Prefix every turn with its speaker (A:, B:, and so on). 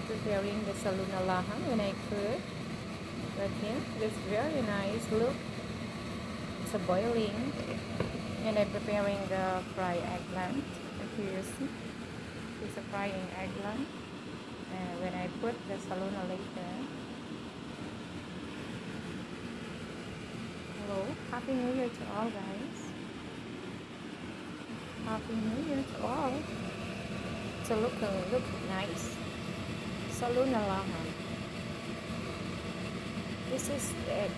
A: I'm preparing the saluna laham when I cook. But yeah, it's very nice. Look, it's a boiling. And I'm preparing the fried eggplant. If you see, it's a frying eggplant. And when I put the saluna later. Hello, Happy New Year to all, guys. Happy New Year to all. So look nice. Saluna laham. This is the egg.